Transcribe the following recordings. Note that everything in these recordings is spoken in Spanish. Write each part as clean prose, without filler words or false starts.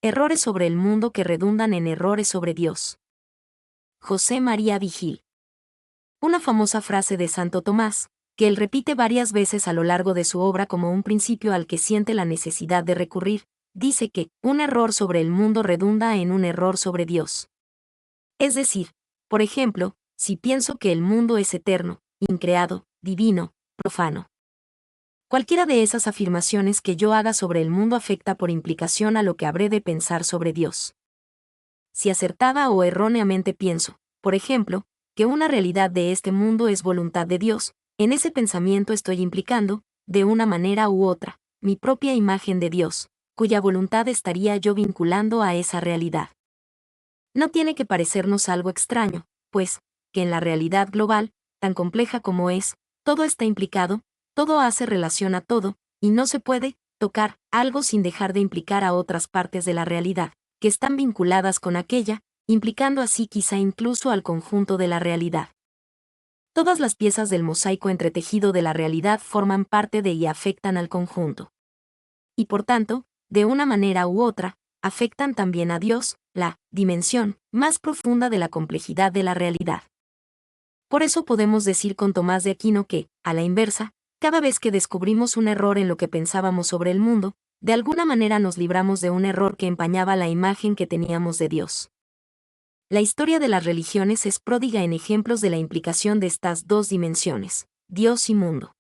Errores sobre el mundo que redundan en errores sobre Dios. José María Vigil. Una famosa frase de Santo Tomás, que él repite varias veces a lo largo de su obra como un principio al que siente la necesidad de recurrir, dice que un error sobre el mundo redunda en un error sobre Dios. Es decir, por ejemplo, si pienso que el mundo es eterno, increado, divino, profano. Cualquiera de esas afirmaciones que yo haga sobre el mundo afecta por implicación a lo que habré de pensar sobre Dios. Si acertada o erróneamente pienso, por ejemplo, que una realidad de este mundo es voluntad de Dios, en ese pensamiento estoy implicando, de una manera u otra, mi propia imagen de Dios, cuya voluntad estaría yo vinculando a esa realidad. No tiene que parecernos algo extraño, pues, que en la realidad global, tan compleja como es, todo está implicado, todo hace relación a todo, y no se puede tocar algo sin dejar de implicar a otras partes de la realidad, que están vinculadas con aquella, implicando así quizá incluso al conjunto de la realidad. Todas las piezas del mosaico entretejido de la realidad forman parte de y afectan al conjunto. Y por tanto, de una manera u otra, afectan también a Dios, la dimensión más profunda de la complejidad de la realidad. Por eso podemos decir con Tomás de Aquino que, a la inversa, cada vez que descubrimos un error en lo que pensábamos sobre el mundo, de alguna manera nos libramos de un error que empañaba la imagen que teníamos de Dios. La historia de las religiones es pródiga en ejemplos de la implicación de estas dos dimensiones, Dios y mundo.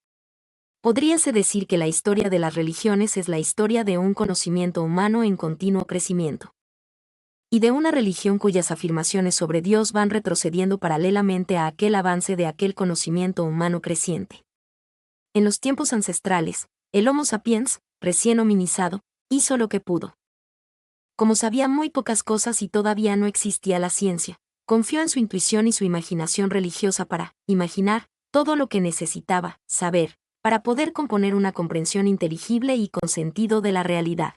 Podríase decir que la historia de las religiones es la historia de un conocimiento humano en continuo crecimiento. Y de una religión cuyas afirmaciones sobre Dios van retrocediendo paralelamente a aquel avance de aquel conocimiento humano creciente. En los tiempos ancestrales, el Homo sapiens, recién hominizado, hizo lo que pudo. Como sabía muy pocas cosas y todavía no existía la ciencia, confió en su intuición y su imaginación religiosa para imaginar todo lo que necesitaba saber, para poder componer una comprensión inteligible y con sentido de la realidad.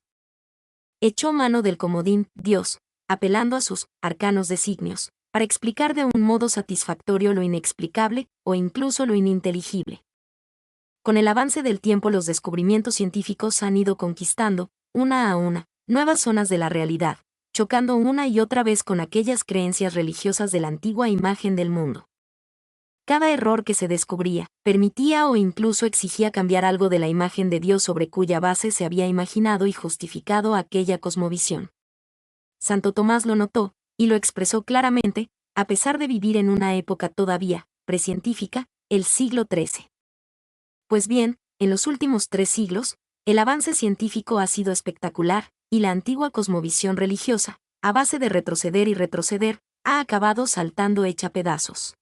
Echó mano del comodín Dios, apelando a sus arcanos designios, para explicar de un modo satisfactorio lo inexplicable o incluso lo ininteligible. Con el avance del tiempo los descubrimientos científicos han ido conquistando, una a una, nuevas zonas de la realidad, chocando una y otra vez con aquellas creencias religiosas de la antigua imagen del mundo. Cada error que se descubría, permitía o incluso exigía cambiar algo de la imagen de Dios sobre cuya base se había imaginado y justificado aquella cosmovisión. Santo Tomás lo notó, y lo expresó claramente, a pesar de vivir en una época todavía precientífica, el siglo XIII. Pues bien, en los últimos 3 siglos, el avance científico ha sido espectacular, y la antigua cosmovisión religiosa, a base de retroceder y retroceder, ha acabado saltando hecha pedazos.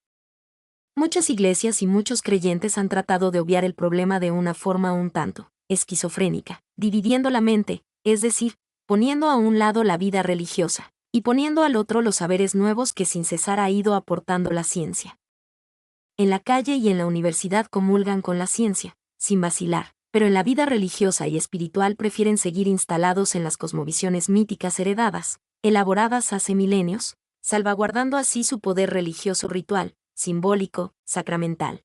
Muchas iglesias y muchos creyentes han tratado de obviar el problema de una forma un tanto esquizofrénica, dividiendo la mente, es decir, poniendo a un lado la vida religiosa, y poniendo al otro los saberes nuevos que sin cesar ha ido aportando la ciencia. En la calle y en la universidad comulgan con la ciencia, sin vacilar, pero en la vida religiosa y espiritual prefieren seguir instalados en las cosmovisiones míticas heredadas, elaboradas hace milenios, salvaguardando así su poder religioso ritual, simbólico, sacramental.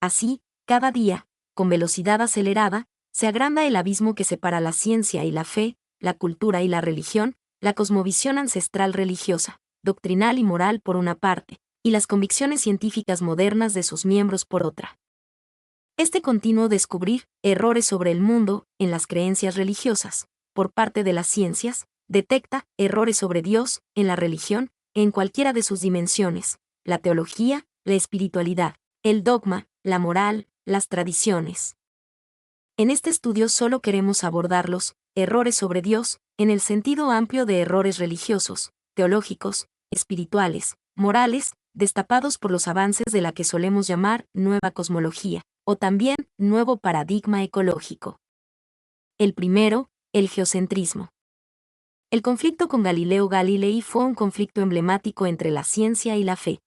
Así, cada día, con velocidad acelerada, se agranda el abismo que separa la ciencia y la fe, la cultura y la religión, la cosmovisión ancestral religiosa, doctrinal y moral por una parte, y las convicciones científicas modernas de sus miembros por otra. Este continuo descubrir errores sobre el mundo, en las creencias religiosas, por parte de las ciencias, detecta errores sobre Dios, en la religión, en cualquiera de sus dimensiones, la teología, la espiritualidad, el dogma, la moral, las tradiciones. En este estudio solo queremos abordar los errores sobre Dios, en el sentido amplio de errores religiosos, teológicos, espirituales, morales, destapados por los avances de la que solemos llamar nueva cosmología, o también nuevo paradigma ecológico. El primero, el geocentrismo. El conflicto con Galileo Galilei fue un conflicto emblemático entre la ciencia y la fe.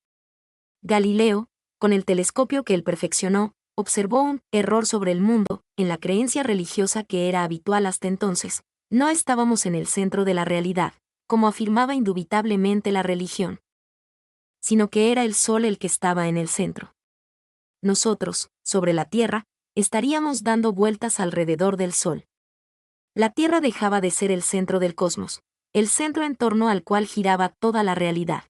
Galileo, con el telescopio que él perfeccionó, observó un error sobre el mundo, en la creencia religiosa que era habitual hasta entonces. No estábamos en el centro de la realidad, como afirmaba indubitablemente la religión, sino que era el Sol el que estaba en el centro. Nosotros, sobre la Tierra, estaríamos dando vueltas alrededor del Sol. La Tierra dejaba de ser el centro del cosmos, el centro en torno al cual giraba toda la realidad.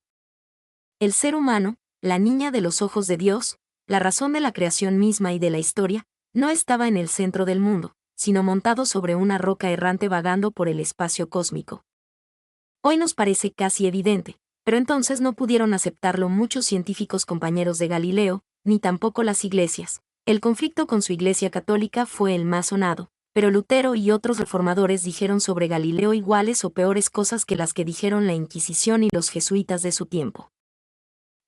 El ser humano, la niña de los ojos de Dios, la razón de la creación misma y de la historia, no estaba en el centro del mundo, sino montado sobre una roca errante vagando por el espacio cósmico. Hoy nos parece casi evidente, pero entonces no pudieron aceptarlo muchos científicos compañeros de Galileo, ni tampoco las iglesias. El conflicto con su iglesia católica fue el más sonado, pero Lutero y otros reformadores dijeron sobre Galileo iguales o peores cosas que las que dijeron la Inquisición y los jesuitas de su tiempo.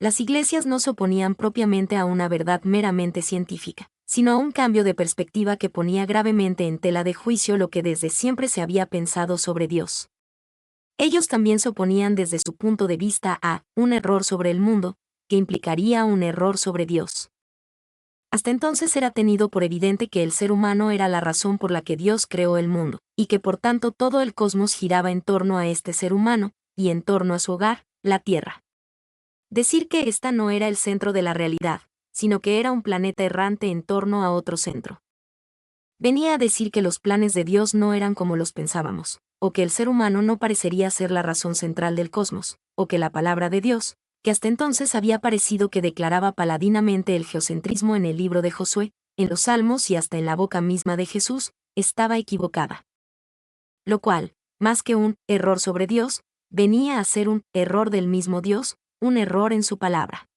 Las iglesias no se oponían propiamente a una verdad meramente científica, sino a un cambio de perspectiva que ponía gravemente en tela de juicio lo que desde siempre se había pensado sobre Dios. Ellos también se oponían desde su punto de vista a un error sobre el mundo, que implicaría un error sobre Dios. Hasta entonces era tenido por evidente que el ser humano era la razón por la que Dios creó el mundo, y que por tanto todo el cosmos giraba en torno a este ser humano, y en torno a su hogar, la Tierra. Decir que ésta no era el centro de la realidad, sino que era un planeta errante en torno a otro centro. Venía a decir que los planes de Dios no eran como los pensábamos, o que el ser humano no parecería ser la razón central del cosmos, o que la palabra de Dios, que hasta entonces había parecido que declaraba paladinamente el geocentrismo en el libro de Josué, en los Salmos y hasta en la boca misma de Jesús, estaba equivocada. Lo cual, más que un error sobre Dios, venía a ser un error del mismo Dios, un error en su palabra.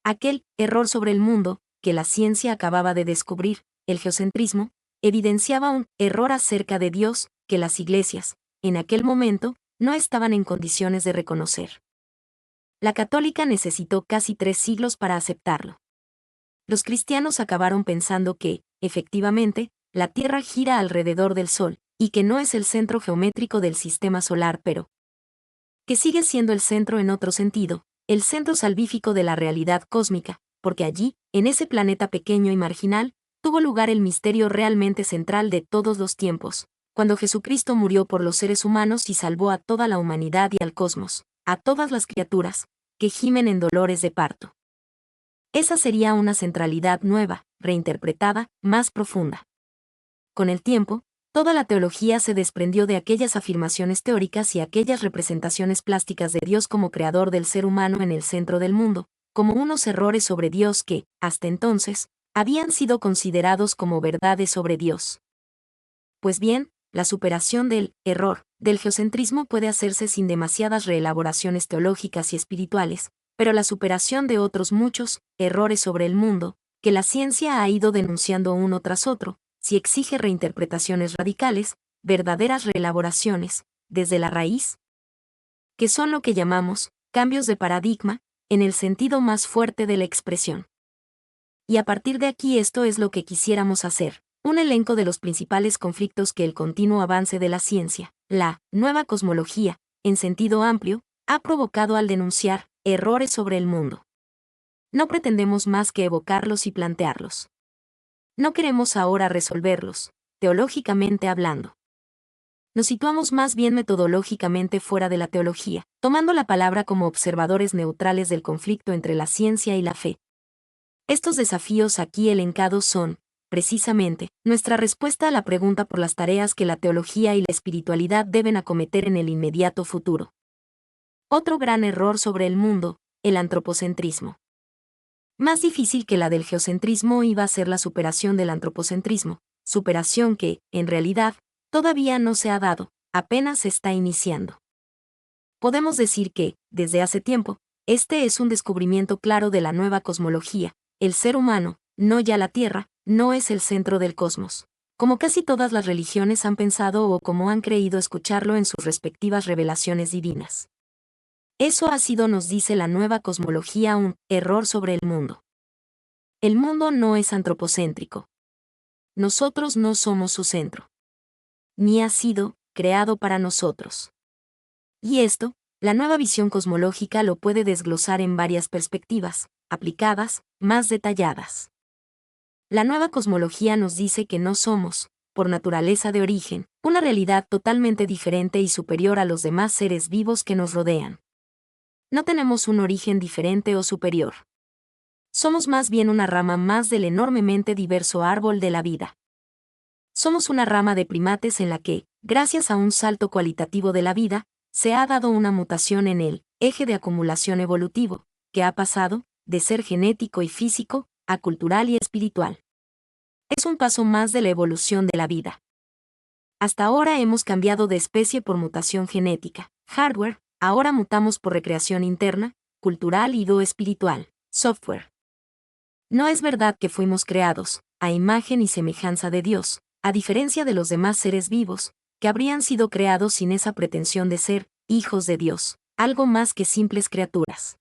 Aquel error sobre el mundo, que la ciencia acababa de descubrir, el geocentrismo, evidenciaba un error acerca de Dios, que las iglesias, en aquel momento, no estaban en condiciones de reconocer. La católica necesitó casi 3 siglos para aceptarlo. Los cristianos acabaron pensando que, efectivamente, la Tierra gira alrededor del Sol, y que no es el centro geométrico del sistema solar, pero que sigue siendo el centro en otro sentido, el centro salvífico de la realidad cósmica, porque allí, en ese planeta pequeño y marginal, tuvo lugar el misterio realmente central de todos los tiempos, cuando Jesucristo murió por los seres humanos y salvó a toda la humanidad y al cosmos, a todas las criaturas, que gimen en dolores de parto. Esa sería una centralidad nueva, reinterpretada, más profunda. Con el tiempo, toda la teología se desprendió de aquellas afirmaciones teóricas y aquellas representaciones plásticas de Dios como creador del ser humano en el centro del mundo, como unos errores sobre Dios que, hasta entonces, habían sido considerados como verdades sobre Dios. Pues bien, la superación del error del geocentrismo puede hacerse sin demasiadas reelaboraciones teológicas y espirituales, pero la superación de otros muchos errores sobre el mundo, que la ciencia ha ido denunciando uno tras otro, si exige reinterpretaciones radicales, verdaderas reelaboraciones, desde la raíz, que son lo que llamamos cambios de paradigma, en el sentido más fuerte de la expresión. Y a partir de aquí esto es lo que quisiéramos hacer, un elenco de los principales conflictos que el continuo avance de la ciencia, la nueva cosmología, en sentido amplio, ha provocado al denunciar errores sobre el mundo. No pretendemos más que evocarlos y plantearlos. No queremos ahora resolverlos, teológicamente hablando. Nos situamos más bien metodológicamente fuera de la teología, tomando la palabra como observadores neutrales del conflicto entre la ciencia y la fe. Estos desafíos aquí elencados son, precisamente, nuestra respuesta a la pregunta por las tareas que la teología y la espiritualidad deben acometer en el inmediato futuro. Otro gran error sobre el mundo, el antropocentrismo. Más difícil que la del geocentrismo iba a ser la superación del antropocentrismo, superación que, en realidad, todavía no se ha dado, apenas se está iniciando. Podemos decir que, desde hace tiempo, este es un descubrimiento claro de la nueva cosmología, el ser humano, no ya la Tierra, no es el centro del cosmos, como casi todas las religiones han pensado o como han creído escucharlo en sus respectivas revelaciones divinas. Eso ha sido, nos dice la nueva cosmología, un error sobre el mundo. El mundo no es antropocéntrico. Nosotros no somos su centro. Ni ha sido creado para nosotros. Y esto, la nueva visión cosmológica lo puede desglosar en varias perspectivas, aplicadas, más detalladas. La nueva cosmología nos dice que no somos, por naturaleza de origen, una realidad totalmente diferente y superior a los demás seres vivos que nos rodean. No tenemos un origen diferente o superior. Somos más bien una rama más del enormemente diverso árbol de la vida. Somos una rama de primates en la que, gracias a un salto cualitativo de la vida, se ha dado una mutación en el eje de acumulación evolutivo, que ha pasado de ser genético y físico a cultural y espiritual. Es un paso más de la evolución de la vida. Hasta ahora hemos cambiado de especie por mutación genética, hardware, ahora mutamos por recreación interna, cultural y espiritual, software. No es verdad que fuimos creados, a imagen y semejanza de Dios, a diferencia de los demás seres vivos, que habrían sido creados sin esa pretensión de ser hijos de Dios, algo más que simples criaturas.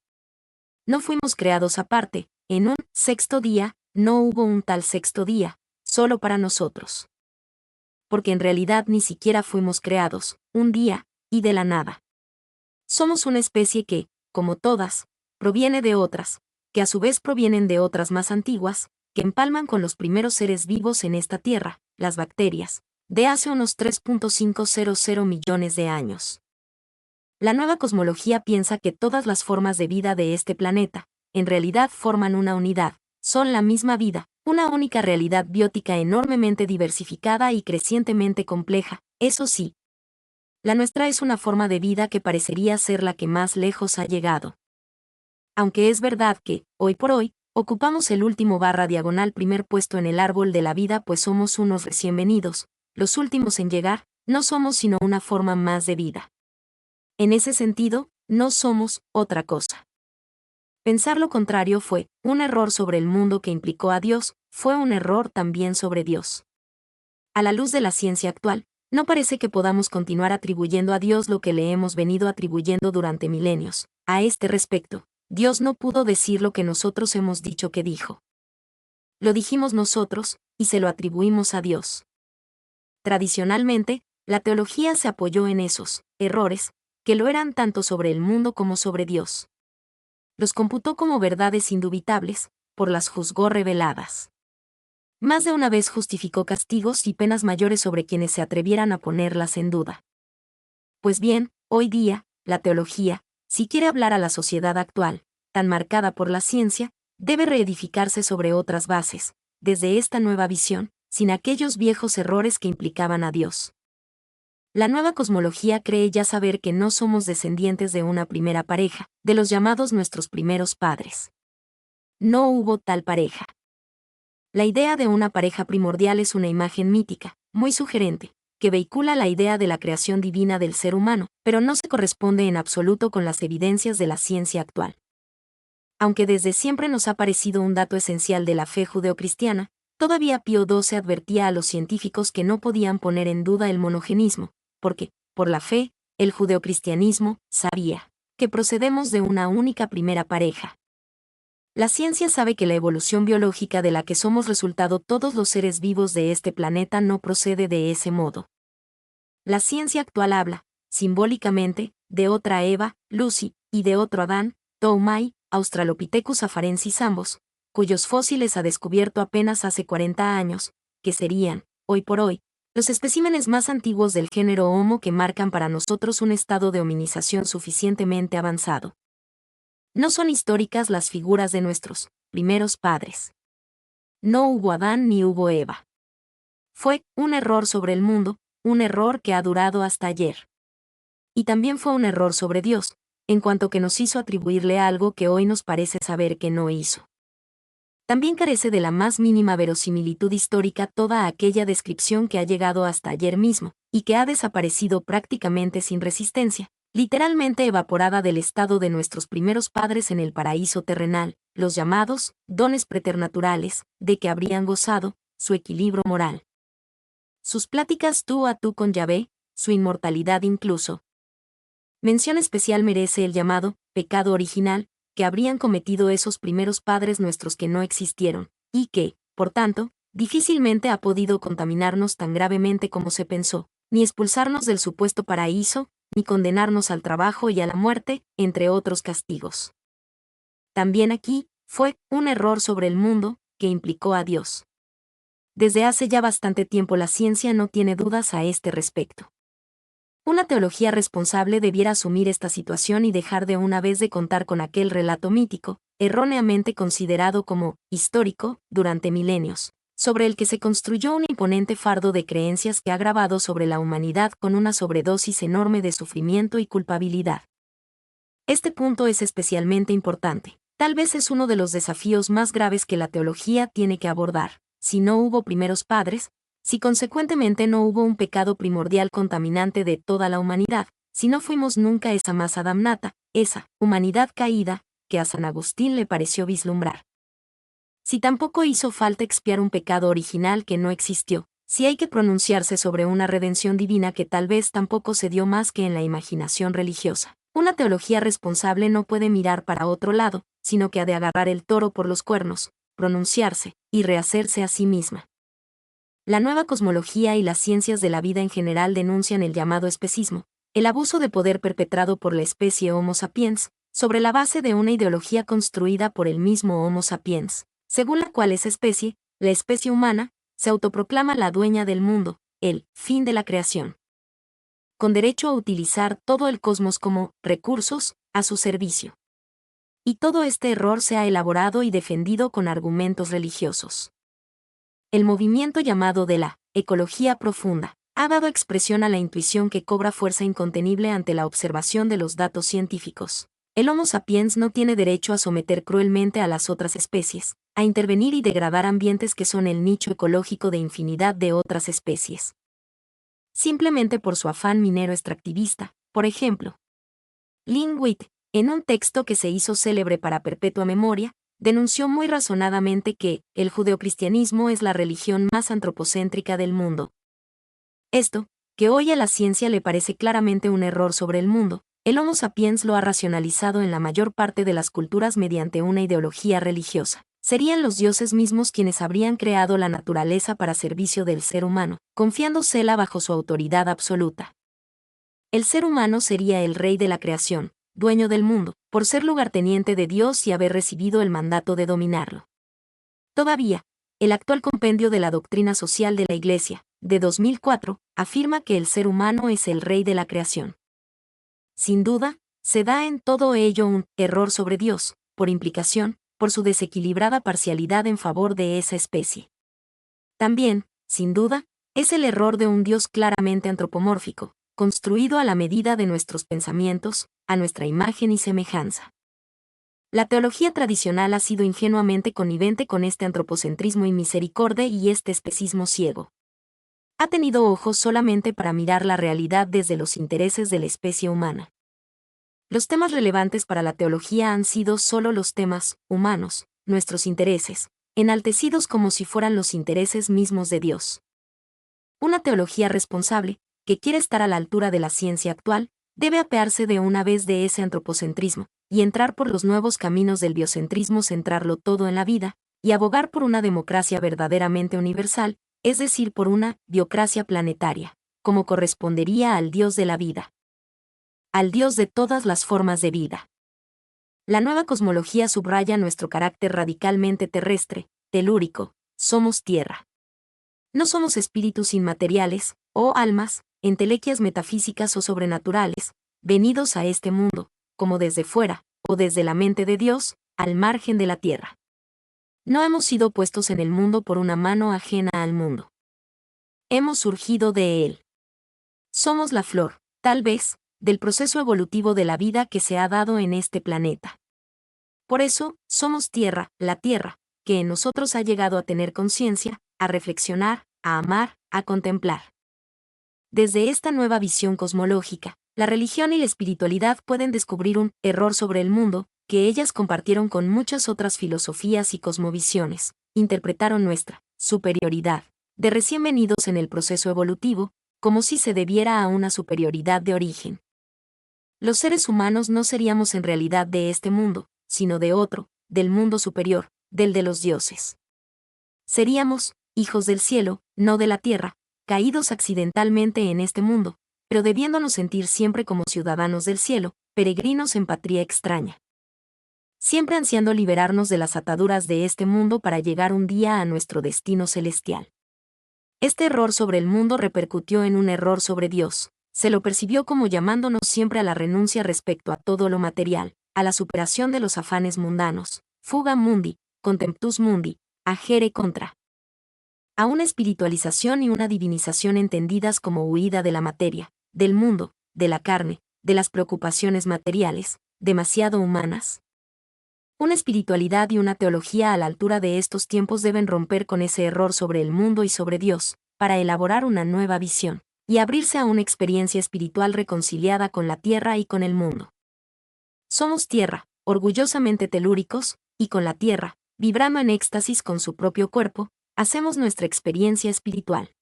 No fuimos creados aparte, en un sexto día, no hubo un tal sexto día, solo para nosotros. Porque en realidad ni siquiera fuimos creados, un día, y de la nada. Somos una especie que, como todas, proviene de otras, que a su vez provienen de otras más antiguas, que empalman con los primeros seres vivos en esta Tierra, las bacterias, de hace unos 3.500 millones de años. La nueva cosmología piensa que todas las formas de vida de este planeta, en realidad forman una unidad, son la misma vida, una única realidad biótica enormemente diversificada y crecientemente compleja, eso sí. La nuestra es una forma de vida que parecería ser la que más lejos ha llegado. Aunque es verdad que, hoy por hoy, ocupamos el último /diagonal primer puesto en el árbol de la vida pues somos unos recién venidos, los últimos en llegar, no somos sino una forma más de vida. En ese sentido, no somos otra cosa. Pensar lo contrario fue un error sobre el mundo que implicó a Dios, fue un error también sobre Dios. A la luz de la ciencia actual, no parece que podamos continuar atribuyendo a Dios lo que le hemos venido atribuyendo durante milenios. A este respecto, Dios no pudo decir lo que nosotros hemos dicho que dijo. Lo dijimos nosotros, y se lo atribuimos a Dios. Tradicionalmente, la teología se apoyó en esos errores, que lo eran tanto sobre el mundo como sobre Dios. Los computó como verdades indubitables, por las juzgó reveladas. Más de una vez justificó castigos y penas mayores sobre quienes se atrevieran a ponerlas en duda. Pues bien, hoy día, la teología, si quiere hablar a la sociedad actual, tan marcada por la ciencia, debe reedificarse sobre otras bases, desde esta nueva visión, sin aquellos viejos errores que implicaban a Dios. La nueva cosmología cree ya saber que no somos descendientes de una primera pareja, de los llamados nuestros primeros padres. No hubo tal pareja. La idea de una pareja primordial es una imagen mítica, muy sugerente, que vehicula la idea de la creación divina del ser humano, pero no se corresponde en absoluto con las evidencias de la ciencia actual. Aunque desde siempre nos ha parecido un dato esencial de la fe judeocristiana, todavía Pío XII advertía a los científicos que no podían poner en duda el monogenismo, porque, por la fe, el judeocristianismo sabía que procedemos de una única primera pareja. La ciencia sabe que la evolución biológica de la que somos resultado todos los seres vivos de este planeta no procede de ese modo. La ciencia actual habla, simbólicamente, de otra Eva, Lucy, y de otro Adán, Toumai, Australopithecus afarensis ambos, cuyos fósiles ha descubierto apenas hace 40 años, que serían, hoy por hoy, los especímenes más antiguos del género Homo que marcan para nosotros un estado de hominización suficientemente avanzado. No son históricas las figuras de nuestros primeros padres. No hubo Adán ni hubo Eva. Fue un error sobre el mundo, un error que ha durado hasta ayer. Y también fue un error sobre Dios, en cuanto que nos hizo atribuirle algo que hoy nos parece saber que no hizo. También carece de la más mínima verosimilitud histórica toda aquella descripción que ha llegado hasta ayer mismo, y que ha desaparecido prácticamente sin resistencia, literalmente evaporada del estado de nuestros primeros padres en el paraíso terrenal, los llamados dones preternaturales, de que habrían gozado su equilibrio moral. Sus pláticas tú a tú con Yahvé, su inmortalidad incluso. Mención especial merece el llamado pecado original, que habrían cometido esos primeros padres nuestros que no existieron, y que, por tanto, difícilmente ha podido contaminarnos tan gravemente como se pensó, ni expulsarnos del supuesto paraíso, ni condenarnos al trabajo y a la muerte, entre otros castigos. También aquí, fue un error sobre el mundo, que implicó a Dios. Desde hace ya bastante tiempo la ciencia no tiene dudas a este respecto. Una teología responsable debiera asumir esta situación y dejar de una vez de contar con aquel relato mítico, erróneamente considerado como histórico, durante milenios, sobre el que se construyó un imponente fardo de creencias que ha gravado sobre la humanidad con una sobredosis enorme de sufrimiento y culpabilidad. Este punto es especialmente importante. Tal vez es uno de los desafíos más graves que la teología tiene que abordar. Si no hubo primeros padres, si consecuentemente no hubo un pecado primordial contaminante de toda la humanidad, si no fuimos nunca esa masa damnata, esa humanidad caída, que a San Agustín le pareció vislumbrar. Si tampoco hizo falta expiar un pecado original que no existió, si hay que pronunciarse sobre una redención divina que tal vez tampoco se dio más que en la imaginación religiosa. Una teología responsable no puede mirar para otro lado, sino que ha de agarrar el toro por los cuernos, pronunciarse, y rehacerse a sí misma. La nueva cosmología y las ciencias de la vida en general denuncian el llamado especismo, el abuso de poder perpetrado por la especie Homo sapiens, sobre la base de una ideología construida por el mismo Homo sapiens, según la cual esa especie, la especie humana, se autoproclama la dueña del mundo, el fin de la creación, con derecho a utilizar todo el cosmos como recursos a su servicio. Y todo este error se ha elaborado y defendido con argumentos religiosos. El movimiento llamado de la ecología profunda ha dado expresión a la intuición que cobra fuerza incontenible ante la observación de los datos científicos. El Homo sapiens no tiene derecho a someter cruelmente a las otras especies, a intervenir y degradar ambientes que son el nicho ecológico de infinidad de otras especies. Simplemente por su afán minero extractivista, por ejemplo. Lynn White, en un texto que se hizo célebre para perpetua memoria, denunció muy razonadamente que el judeocristianismo es la religión más antropocéntrica del mundo. Esto, que hoy a la ciencia le parece claramente un error sobre el mundo, el Homo sapiens lo ha racionalizado en la mayor parte de las culturas mediante una ideología religiosa. Serían los dioses mismos quienes habrían creado la naturaleza para servicio del ser humano, confiándosela bajo su autoridad absoluta. El ser humano sería el rey de la creación, dueño del mundo, por ser lugarteniente de Dios y haber recibido el mandato de dominarlo. Todavía, el actual compendio de la doctrina social de la Iglesia, de 2004, afirma que el ser humano es el rey de la creación. Sin duda, se da en todo ello un error sobre Dios, por implicación, por su desequilibrada parcialidad en favor de esa especie. También, sin duda, es el error de un Dios claramente antropomórfico, construido a la medida de nuestros pensamientos, a nuestra imagen y semejanza. La teología tradicional ha sido ingenuamente connivente con este antropocentrismo y misericordia y este especismo ciego. Ha tenido ojos solamente para mirar la realidad desde los intereses de la especie humana. Los temas relevantes para la teología han sido solo los temas humanos, nuestros intereses, enaltecidos como si fueran los intereses mismos de Dios. Una teología responsable, que quiere estar a la altura de la ciencia actual, debe apearse de una vez de ese antropocentrismo, y entrar por los nuevos caminos del biocentrismo, centrarlo todo en la vida, y abogar por una democracia verdaderamente universal, es decir, por una biocracia planetaria, como correspondería al Dios de la vida, al Dios de todas las formas de vida. La nueva cosmología subraya nuestro carácter radicalmente terrestre, telúrico, somos tierra. No somos espíritus inmateriales, o almas, entelequias metafísicas o sobrenaturales, venidos a este mundo, como desde fuera, o desde la mente de Dios, al margen de la tierra. No hemos sido puestos en el mundo por una mano ajena al mundo. Hemos surgido de él. Somos la flor, tal vez, del proceso evolutivo de la vida que se ha dado en este planeta. Por eso, somos tierra, la tierra, que en nosotros ha llegado a tener conciencia, a reflexionar, a amar, a contemplar. Desde esta nueva visión cosmológica, la religión y la espiritualidad pueden descubrir un error sobre el mundo, que ellas compartieron con muchas otras filosofías y cosmovisiones, interpretaron nuestra superioridad, de recién venidos en el proceso evolutivo, como si se debiera a una superioridad de origen. Los seres humanos no seríamos en realidad de este mundo, sino de otro, del mundo superior, del de los dioses. Seríamos hijos del cielo, no de la tierra, caídos accidentalmente en este mundo, pero debiéndonos sentir siempre como ciudadanos del cielo, peregrinos en patria extraña. Siempre ansiando liberarnos de las ataduras de este mundo para llegar un día a nuestro destino celestial. Este error sobre el mundo repercutió en un error sobre Dios. Se lo percibió como llamándonos siempre a la renuncia respecto a todo lo material, a la superación de los afanes mundanos, fuga mundi, contemptus mundi, agere contra. a una espiritualización y una divinización entendidas como huida de la materia, del mundo, de la carne, de las preocupaciones materiales, demasiado humanas. Una espiritualidad y una teología a la altura de estos tiempos deben romper con ese error sobre el mundo y sobre Dios, para elaborar una nueva visión, y abrirse a una experiencia espiritual reconciliada con la tierra y con el mundo. Somos tierra, orgullosamente telúricos, y con la tierra, vibrando en éxtasis con su propio cuerpo, hacemos nuestra experiencia espiritual.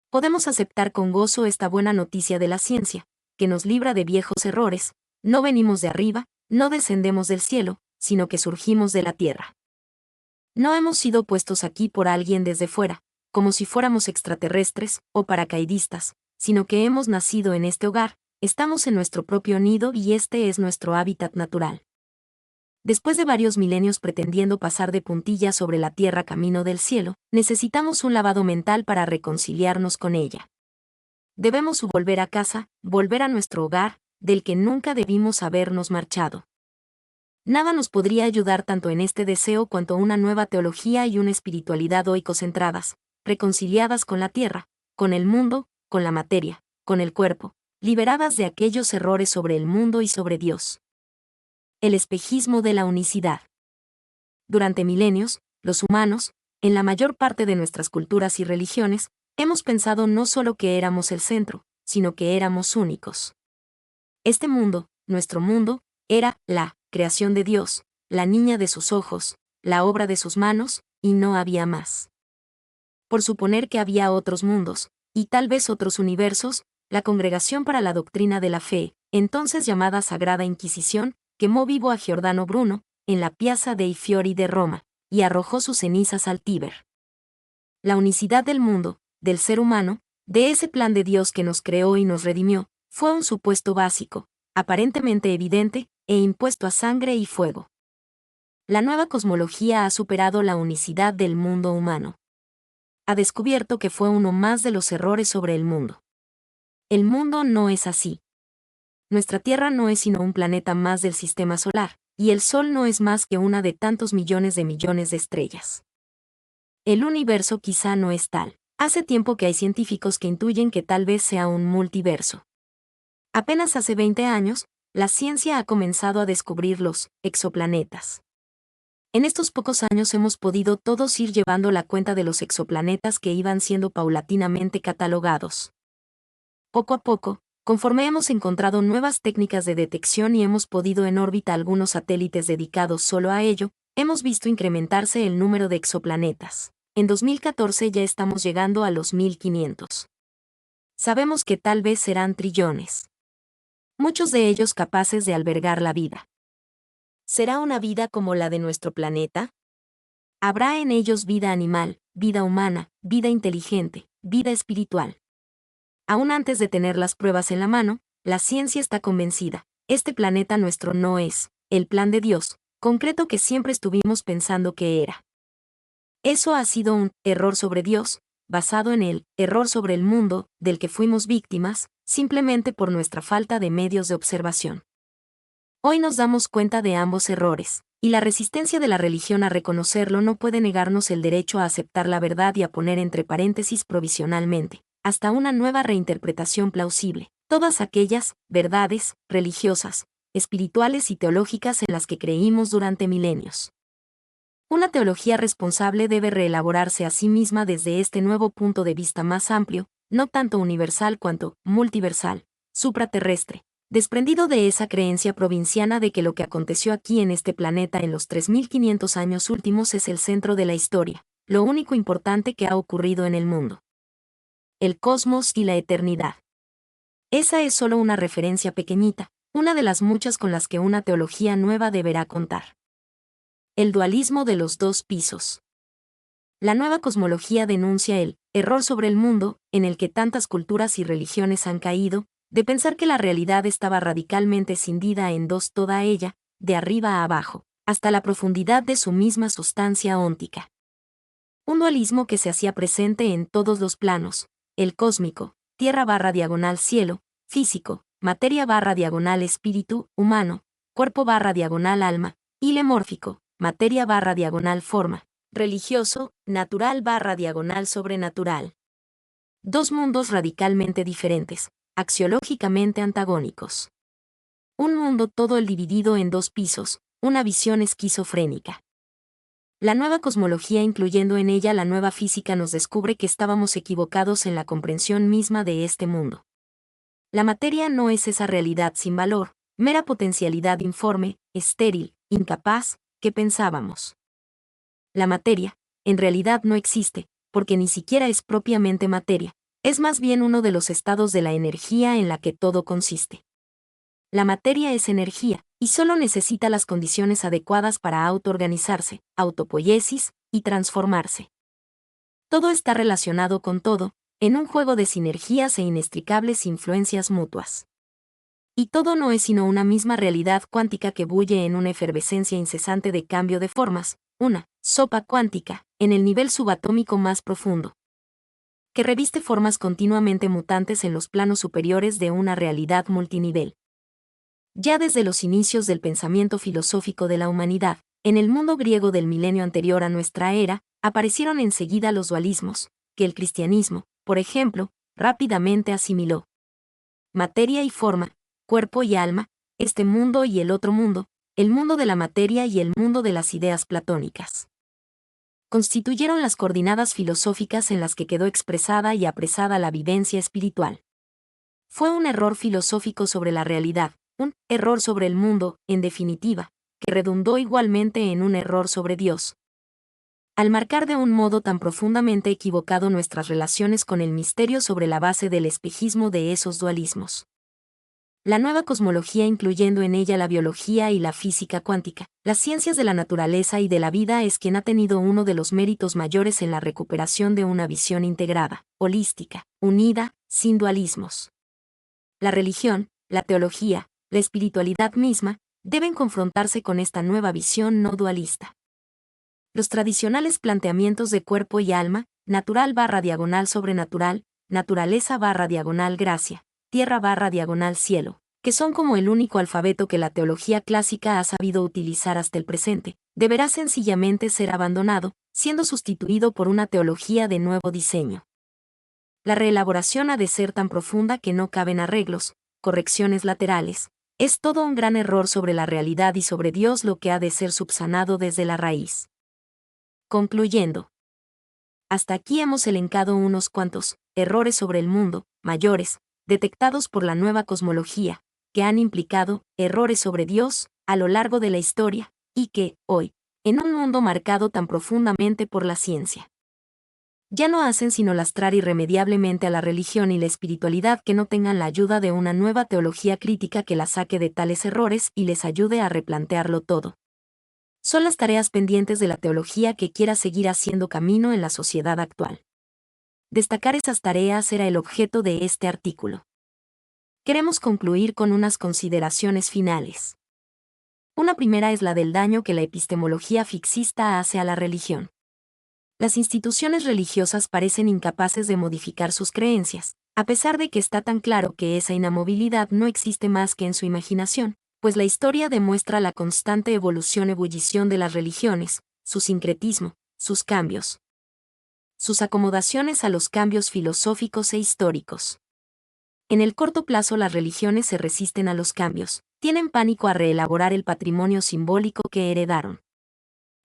Podemos aceptar con gozo esta buena noticia de la ciencia, que nos libra de viejos errores: no venimos de arriba, no descendemos del cielo, sino que surgimos de la tierra. No hemos sido puestos aquí por alguien desde fuera, como si fuéramos extraterrestres o paracaidistas, sino que hemos nacido en este hogar, estamos en nuestro propio nido y este es nuestro hábitat natural. Después de varios milenios pretendiendo pasar de puntillas sobre la tierra camino del cielo, necesitamos un lavado mental para reconciliarnos con ella. Debemos volver a casa, volver a nuestro hogar, del que nunca debimos habernos marchado. Nada nos podría ayudar tanto en este deseo cuanto una nueva teología y una espiritualidad oicocentradas, reconciliadas con la tierra, con el mundo, con la materia, con el cuerpo, liberadas de aquellos errores sobre el mundo y sobre Dios. El espejismo de la unicidad. Durante milenios, los humanos, en la mayor parte de nuestras culturas y religiones, hemos pensado no solo que éramos el centro, sino que éramos únicos. Este mundo, nuestro mundo, era la creación de Dios, la niña de sus ojos, la obra de sus manos, y no había más. Por suponer que había otros mundos, y tal vez otros universos, la Congregación para la Doctrina de la Fe, entonces llamada Sagrada Inquisición, quemó vivo a Giordano Bruno, en la Piazza dei Fiori de Roma, y arrojó sus cenizas al Tíber. La unicidad del mundo, del ser humano, de ese plan de Dios que nos creó y nos redimió, fue un supuesto básico, aparentemente evidente, e impuesto a sangre y fuego. La nueva cosmología ha superado la unicidad del mundo humano. Ha descubierto que fue uno más de los errores sobre el mundo. El mundo no es así. Nuestra Tierra no es sino un planeta más del sistema solar, y el Sol no es más que una de tantos millones de estrellas. El universo quizá no es tal. Hace tiempo que hay científicos que intuyen que tal vez sea un multiverso. Apenas hace 20 años, la ciencia ha comenzado a descubrir los exoplanetas. En estos pocos años hemos podido todos ir llevando la cuenta de los exoplanetas que iban siendo paulatinamente catalogados. Poco a poco, conforme hemos encontrado nuevas técnicas de detección y hemos podido en órbita algunos satélites dedicados solo a ello, hemos visto incrementarse el número de exoplanetas. En 2014 ya estamos llegando a los 1500. Sabemos que tal vez serán trillones. Muchos de ellos capaces de albergar la vida. ¿Será una vida como la de nuestro planeta? ¿Habrá en ellos vida animal, vida humana, vida inteligente, vida espiritual? Aún antes de tener las pruebas en la mano, la ciencia está convencida, este planeta nuestro no es el plan de Dios, concreto que siempre estuvimos pensando que era. Eso ha sido un error sobre Dios, basado en el error sobre el mundo, del que fuimos víctimas, simplemente por nuestra falta de medios de observación. Hoy nos damos cuenta de ambos errores, y la resistencia de la religión a reconocerlo no puede negarnos el derecho a aceptar la verdad y a poner entre paréntesis provisionalmente, hasta una nueva reinterpretación plausible, todas aquellas verdades religiosas, espirituales y teológicas en las que creímos durante milenios. Una teología responsable debe reelaborarse a sí misma desde este nuevo punto de vista más amplio, no tanto universal cuanto multiversal, supraterrestre, desprendido de esa creencia provinciana de que lo que aconteció aquí en este planeta en los 3500 años últimos es el centro de la historia, lo único importante que ha ocurrido en el mundo. El cosmos y la eternidad. Esa es solo una referencia pequeñita, una de las muchas con las que una teología nueva deberá contar. El dualismo de los dos pisos. La nueva cosmología denuncia el error sobre el mundo, en el que tantas culturas y religiones han caído, de pensar que la realidad estaba radicalmente cindida en dos, toda ella, de arriba a abajo, hasta la profundidad de su misma sustancia óntica. Un dualismo que se hacía presente en todos los planos, el cósmico, tierra/cielo, físico, materia/espíritu, humano, cuerpo/alma, y lemórfico, materia/forma, Religioso, natural / diagonal sobrenatural. Dos mundos radicalmente diferentes, axiológicamente antagónicos. Un mundo todo el dividido en dos pisos, una visión esquizofrénica. La nueva cosmología, incluyendo en ella la nueva física, nos descubre que estábamos equivocados en la comprensión misma de este mundo. La materia no es esa realidad sin valor, mera potencialidad informe, estéril, incapaz, que pensábamos. La materia, en realidad no existe, porque ni siquiera es propiamente materia, es más bien uno de los estados de la energía en la que todo consiste. La materia es energía, y solo necesita las condiciones adecuadas para autoorganizarse, autopoiesis, y transformarse. Todo está relacionado con todo, en un juego de sinergias e inextricables influencias mutuas. Y todo no es sino una misma realidad cuántica que bulle en una efervescencia incesante de cambio de formas, una sopa cuántica, en el nivel subatómico más profundo, que reviste formas continuamente mutantes en los planos superiores de una realidad multinivel. Ya desde los inicios del pensamiento filosófico de la humanidad, en el mundo griego del milenio anterior a nuestra era, aparecieron enseguida los dualismos, que el cristianismo, por ejemplo, rápidamente asimiló. Materia y forma, cuerpo y alma, este mundo y el otro mundo, el mundo de la materia y el mundo de las ideas platónicas. Constituyeron las coordenadas filosóficas en las que quedó expresada y apresada la vivencia espiritual. Fue un error filosófico sobre la realidad, un error sobre el mundo, en definitiva, que redundó igualmente en un error sobre Dios. Al marcar de un modo tan profundamente equivocado nuestras relaciones con el misterio sobre la base del espejismo de esos dualismos. La nueva cosmología, incluyendo en ella la biología y la física cuántica, las ciencias de la naturaleza y de la vida, es quien ha tenido uno de los méritos mayores en la recuperación de una visión integrada, holística, unida, sin dualismos. La religión, la teología, la espiritualidad misma, deben confrontarse con esta nueva visión no dualista. Los tradicionales planteamientos de cuerpo y alma, natural / diagonal sobrenatural, naturaleza / diagonal gracia, tierra / diagonal cielo, que son como el único alfabeto que la teología clásica ha sabido utilizar hasta el presente, deberá sencillamente ser abandonado, siendo sustituido por una teología de nuevo diseño. La reelaboración ha de ser tan profunda que no caben arreglos, correcciones laterales. Es todo un gran error sobre la realidad y sobre Dios lo que ha de ser subsanado desde la raíz. Concluyendo. Hasta aquí hemos elencado unos cuantos errores sobre el mundo, mayores, detectados por la nueva cosmología, que han implicado errores sobre Dios a lo largo de la historia, y que, hoy, en un mundo marcado tan profundamente por la ciencia, ya no hacen sino lastrar irremediablemente a la religión y la espiritualidad que no tengan la ayuda de una nueva teología crítica que la saque de tales errores y les ayude a replantearlo todo. Son las tareas pendientes de la teología que quiera seguir haciendo camino en la sociedad actual. Destacar esas tareas era el objeto de este artículo. Queremos concluir con unas consideraciones finales. Una primera es la del daño que la epistemología fixista hace a la religión. Las instituciones religiosas parecen incapaces de modificar sus creencias, a pesar de que está tan claro que esa inamovilidad no existe más que en su imaginación, pues la historia demuestra la constante ebullición de las religiones, su sincretismo, sus cambios, sus acomodaciones a los cambios filosóficos e históricos. En el corto plazo las religiones se resisten a los cambios, tienen pánico a reelaborar el patrimonio simbólico que heredaron.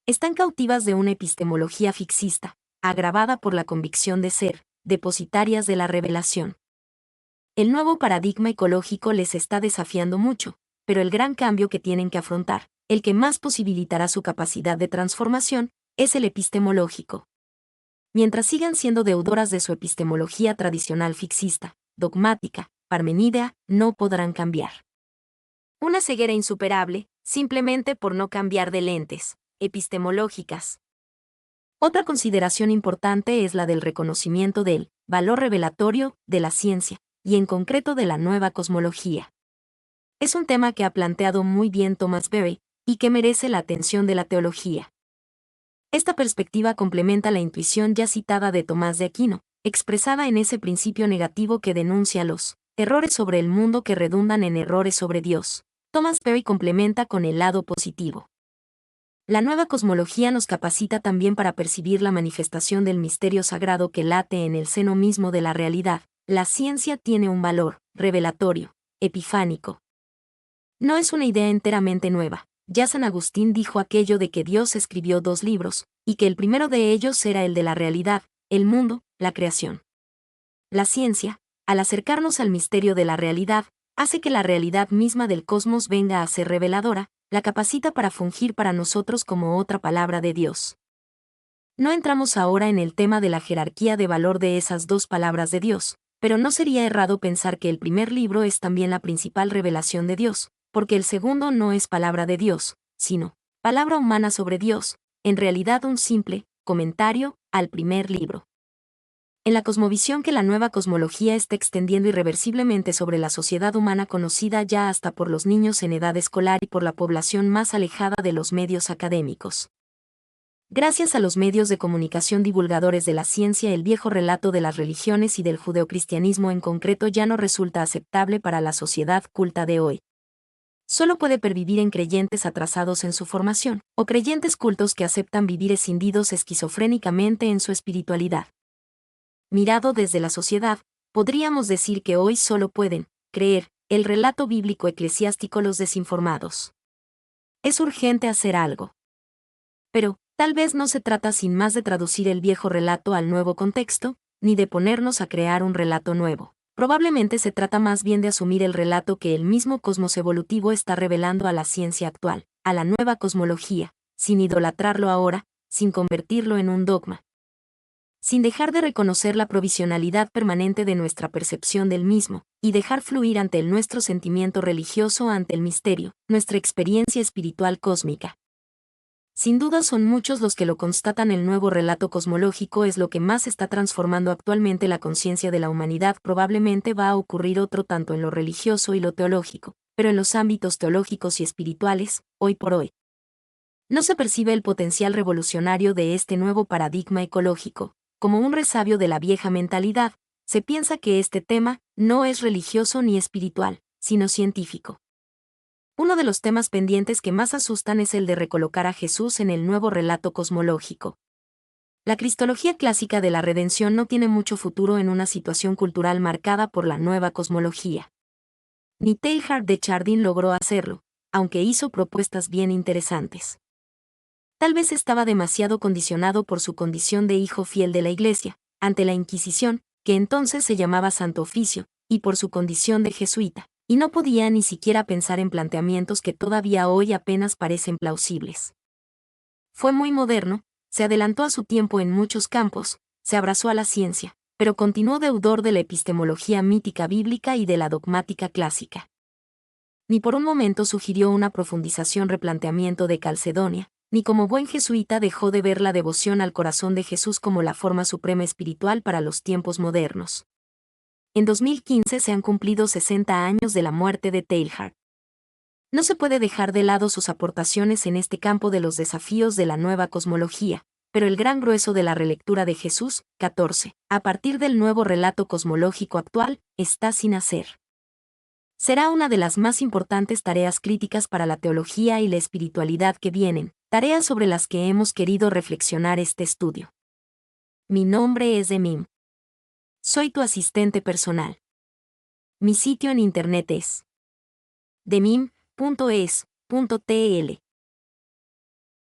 Están cautivas de una epistemología fixista, agravada por la convicción de ser depositarias de la revelación. El nuevo paradigma ecológico les está desafiando mucho, pero el gran cambio que tienen que afrontar, el que más posibilitará su capacidad de transformación, es el epistemológico. Mientras sigan siendo deudoras de su epistemología tradicional fixista, dogmática, parmenidea, no podrán cambiar. Una ceguera insuperable, simplemente por no cambiar de lentes epistemológicas. Otra consideración importante es la del reconocimiento del valor revelatorio de la ciencia, y en concreto de la nueva cosmología. Es un tema que ha planteado muy bien Thomas Berry, y que merece la atención de la teología. Esta perspectiva complementa la intuición ya citada de Tomás de Aquino, expresada en ese principio negativo que denuncia los errores sobre el mundo que redundan en errores sobre Dios. Thomas Berry complementa con el lado positivo. La nueva cosmología nos capacita también para percibir la manifestación del misterio sagrado que late en el seno mismo de la realidad. La ciencia tiene un valor revelatorio, epifánico. No es una idea enteramente nueva. Ya San Agustín dijo aquello de que Dios escribió 2 libros, y que el primero de ellos era el de la realidad, el mundo, la creación. La ciencia, al acercarnos al misterio de la realidad, hace que la realidad misma del cosmos venga a ser reveladora, la capacita para fungir para nosotros como otra palabra de Dios. No entramos ahora en el tema de la jerarquía de valor de esas 2 palabras de Dios, pero no sería errado pensar que el primer libro es también la principal revelación de Dios, porque el segundo no es palabra de Dios, sino palabra humana sobre Dios, en realidad un simple comentario al primer libro. En la cosmovisión que la nueva cosmología está extendiendo irreversiblemente sobre la sociedad humana conocida ya hasta por los niños en edad escolar y por la población más alejada de los medios académicos. Gracias a los medios de comunicación divulgadores de la ciencia, el viejo relato de las religiones y del judeocristianismo en concreto ya no resulta aceptable para la sociedad culta de hoy. Solo puede pervivir en creyentes atrasados en su formación, o creyentes cultos que aceptan vivir escindidos esquizofrénicamente en su espiritualidad. Mirado desde la sociedad, podríamos decir que hoy solo pueden creer el relato bíblico eclesiástico los desinformados. Es urgente hacer algo. Pero, tal vez no se trata sin más de traducir el viejo relato al nuevo contexto, ni de ponernos a crear un relato nuevo. Probablemente se trata más bien de asumir el relato que el mismo cosmos evolutivo está revelando a la ciencia actual, a la nueva cosmología, sin idolatrarlo ahora, sin convertirlo en un dogma, sin dejar de reconocer la provisionalidad permanente de nuestra percepción del mismo, y dejar fluir ante el nuestro sentimiento religioso ante el misterio, nuestra experiencia espiritual cósmica. Sin duda son muchos los que lo constatan. El nuevo relato cosmológico es lo que más está transformando actualmente la conciencia de la humanidad. Probablemente va a ocurrir otro tanto en lo religioso y lo teológico, pero en los ámbitos teológicos y espirituales, hoy por hoy, no se percibe el potencial revolucionario de este nuevo paradigma ecológico. Como un resabio de la vieja mentalidad, se piensa que este tema no es religioso ni espiritual, sino científico. Uno de los temas pendientes que más asustan es el de recolocar a Jesús en el nuevo relato cosmológico. La cristología clásica de la redención no tiene mucho futuro en una situación cultural marcada por la nueva cosmología. Ni Teilhard de Chardin logró hacerlo, aunque hizo propuestas bien interesantes. Tal vez estaba demasiado condicionado por su condición de hijo fiel de la Iglesia, ante la Inquisición, que entonces se llamaba Santo Oficio, y por su condición de jesuita, y no podía ni siquiera pensar en planteamientos que todavía hoy apenas parecen plausibles. Fue muy moderno, se adelantó a su tiempo en muchos campos, se abrazó a la ciencia, pero continuó deudor de la epistemología mítica bíblica y de la dogmática clásica. Ni por un momento sugirió una profundización replanteamiento de Calcedonia, ni como buen jesuita dejó de ver la devoción al corazón de Jesús como la forma suprema espiritual para los tiempos modernos. En 2015 se han cumplido 60 años de la muerte de Teilhard. No se puede dejar de lado sus aportaciones en este campo de los desafíos de la nueva cosmología, pero el gran grueso de la relectura de Jesús, 14, a partir del nuevo relato cosmológico actual, está sin hacer. Será una de las más importantes tareas críticas para la teología y la espiritualidad que vienen, tareas sobre las que hemos querido reflexionar este estudio. Mi nombre es Demim. Soy tu asistente personal. Mi sitio en internet es demim.es.tl.